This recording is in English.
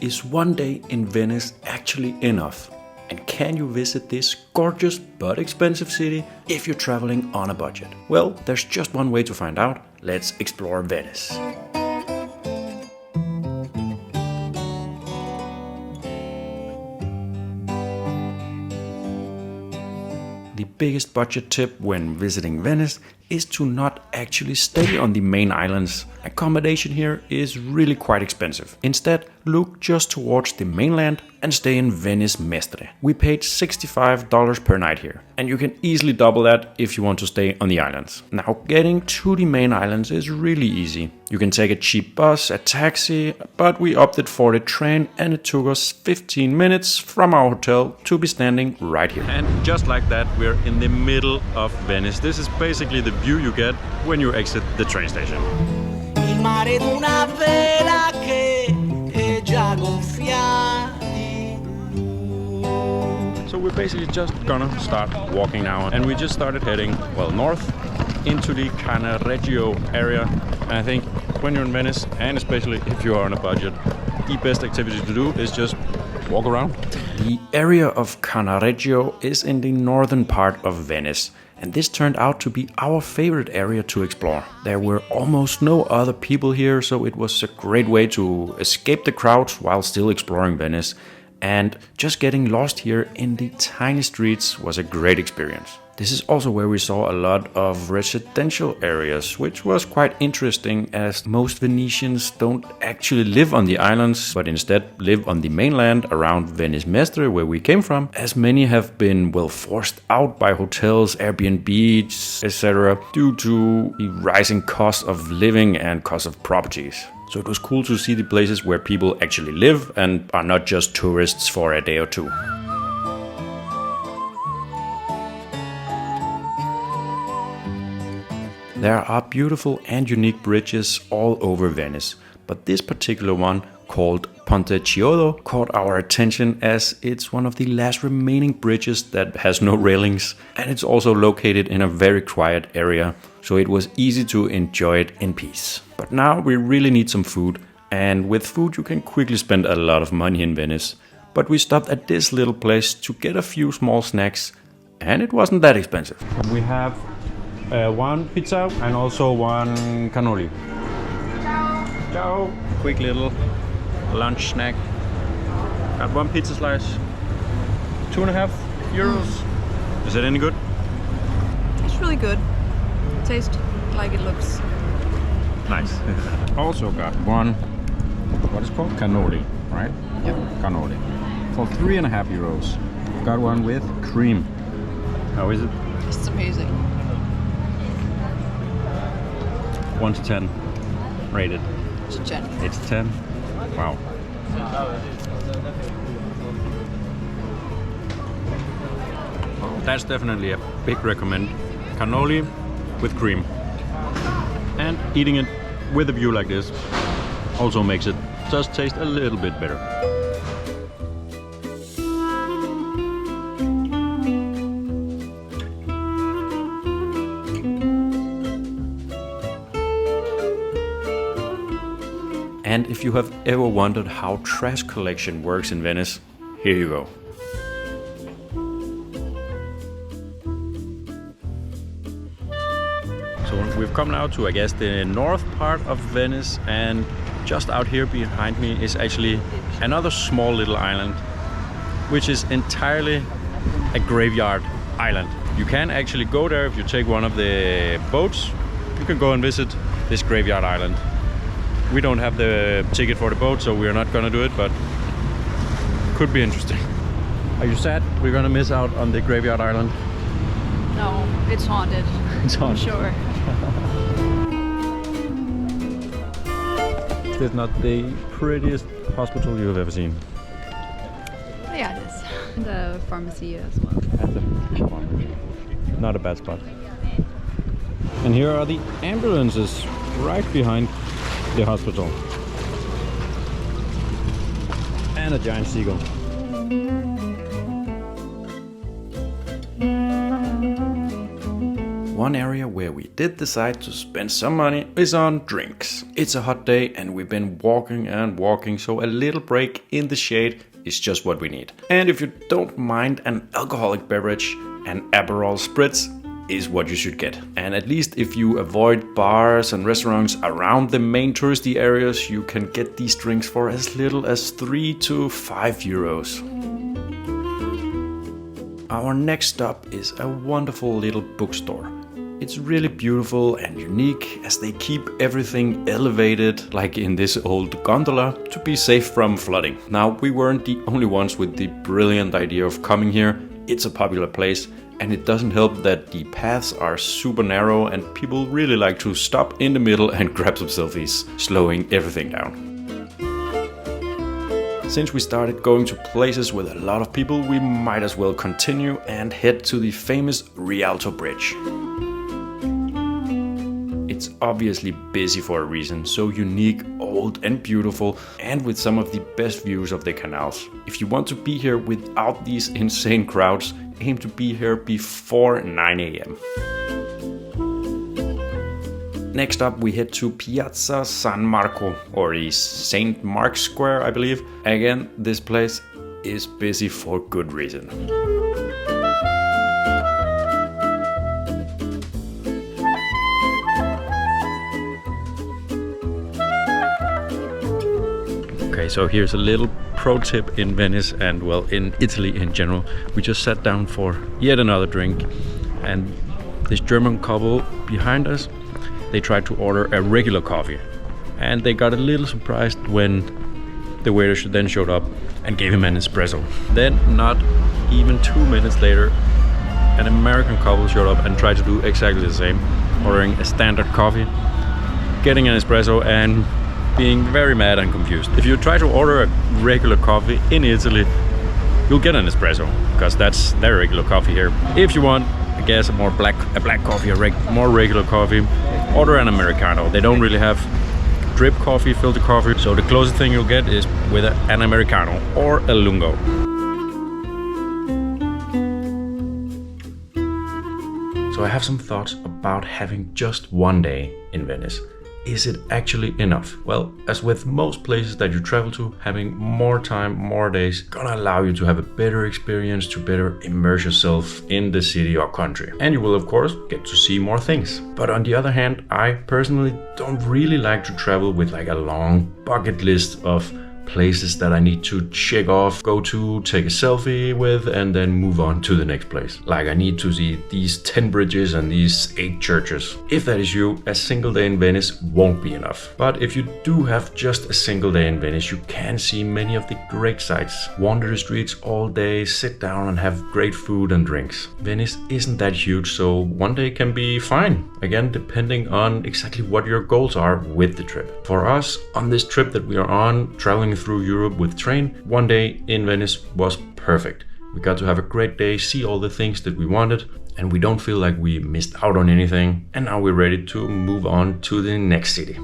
Is one day in Venice actually enough? And can you visit this gorgeous but expensive city if you're traveling on a budget? Well, there's just one way to find out. Let's explore Venice. The biggest budget tip when visiting Venice is to not actually stay on the main islands. Accommodation here is really quite expensive. Instead, look just towards the mainland and stay in Venice Mestre. We paid $65 per night here, and you can easily double that if you want to stay on the islands. Now, getting to the main islands is really easy. You can take a cheap bus, a taxi, but we opted for the train and it took us 15 minutes from our hotel to be standing right here. And just like that, we're in the middle of Venice. This is basically the view you get when you exit the train station. Il mare d'una vela che è già gonfiati. So we're basically just gonna start walking now, and we just started heading, well, north into the Cannaregio area. And I think when you're in Venice, and especially if you are on a budget, the best activity to do is just walk around. The area of Cannaregio is in the northern part of Venice, and this turned out to be our favorite area to explore. There were almost no other people here, so it was a great way to escape the crowds while still exploring Venice. And just getting lost here in the tiny streets was a great experience. This is also where we saw a lot of residential areas, which was quite interesting as most Venetians don't actually live on the islands, but instead live on the mainland around Venice Mestre, where we came from, as many have been, well, forced out by hotels, Airbnbs, etc. due to the rising cost of living and cost of properties. So it was cool to see the places where people actually live and are not just tourists for a day or two. There are beautiful and unique bridges all over Venice, but this particular one, called Ponte Chiodo, caught our attention as it's one of the last remaining bridges that has no railings, and it's also located in a very quiet area, so it was easy to enjoy it in peace. But now we really need some food, and with food you can quickly spend a lot of money in Venice. But we stopped at this little place to get a few small snacks, and it wasn't that expensive. We have one pizza and also one cannoli. Ciao. Quick little lunch snack. Got one pizza slice. 2.5 euros. Is it any good? It's really good. Tastes like it looks. Nice. Also got one, what is it called? Cannoli, right? Yep. Cannoli. For 3.5 euros. Got one with cream. How is it? It's amazing. 1 to 10 rated. It's a 10. It's 10. Wow. That's definitely a big recommend. Cannoli with cream. And eating it with a view like this also makes it just taste a little bit better. And if you have ever wondered how trash collection works in Venice, here you go. So we've come now to, I guess, the north part of Venice, and just out here behind me is actually another small little island, which is entirely a graveyard island. You can actually go there if you take one of the boats. You can go and visit this graveyard island. We don't have the ticket for the boat, so we're not gonna do it, but could be interesting. Are you sad we're gonna miss out on the graveyard island? No, it's haunted. It's haunted. Sure. Is this not the prettiest hospital you have ever seen? Yeah, it is. The pharmacy as well. That's a one. Not a bad spot. And here are the ambulances right behind the hospital. And a giant seagull. one area where we did decide to spend some money is on drinks. It's a hot day and we've been walking and walking, so a little break in the shade is just what we need. And if you don't mind an alcoholic beverage, an Aperol Spritz is what you should get. And at least if you avoid bars and restaurants around the main touristy areas, you can get these drinks for as little as 3 to 5 euros. Our next stop is a wonderful little bookstore. It's really beautiful and unique as they keep everything elevated, like in this old gondola, to be safe from flooding. Now, we weren't the only ones with the brilliant idea of coming here. It's a popular place, and it doesn't help that the paths are super narrow and people really like to stop in the middle and grab some selfies, slowing everything down. Since we started going to places with a lot of people, we might as well continue and head to the famous Rialto Bridge. It's obviously busy for a reason, so unique, old and beautiful, and with some of the best views of the canals. If you want to be here without these insane crowds, aim to be here before 9 a.m. Next up, we head to Piazza San Marco, or the St. Mark's Square, I believe. Again, this place is busy for good reason. Okay, so here's a little pro tip in Venice and, well, in Italy in general. We just sat down for yet another drink, and this German couple behind us, they tried to order a regular coffee, and they got a little surprised when the waiter then showed up and gave him an espresso. Then, not even 2 minutes later, an American couple showed up and tried to do exactly the same, ordering a standard coffee, getting an espresso, and being very mad and confused. If you try to order a regular coffee in Italy, you'll get an espresso, because that's their regular coffee here. If you want, I guess, a black coffee, more regular coffee, order an Americano. They don't really have drip coffee, filter coffee, so the closest thing you'll get is with an Americano or a Lungo. So I have some thoughts about having just one day in Venice. Is it actually enough? Well, as with most places that you travel to, having more time, more days, gonna allow you to have a better experience, to better immerse yourself in the city or country. And you will, of course, get to see more things. But on the other hand, I personally don't really like to travel with like a long bucket list of places that I need to check off, go to, take a selfie with, and then move on to the next place. Like, I need to see these 10 bridges and these 8 churches. If that is you, a single day in Venice won't be enough. But if you do have just a single day in Venice, you can see many of the great sights. Wander the streets all day, sit down and have great food and drinks. Venice isn't that huge, so one day can be fine. Again, depending on exactly what your goals are with the trip. For us, on this trip that we are on, traveling through Europe with train, one day in Venice was perfect. We got to have a great day, see all the things that we wanted, and we don't feel like we missed out on anything. And now we're ready to move on to the next city.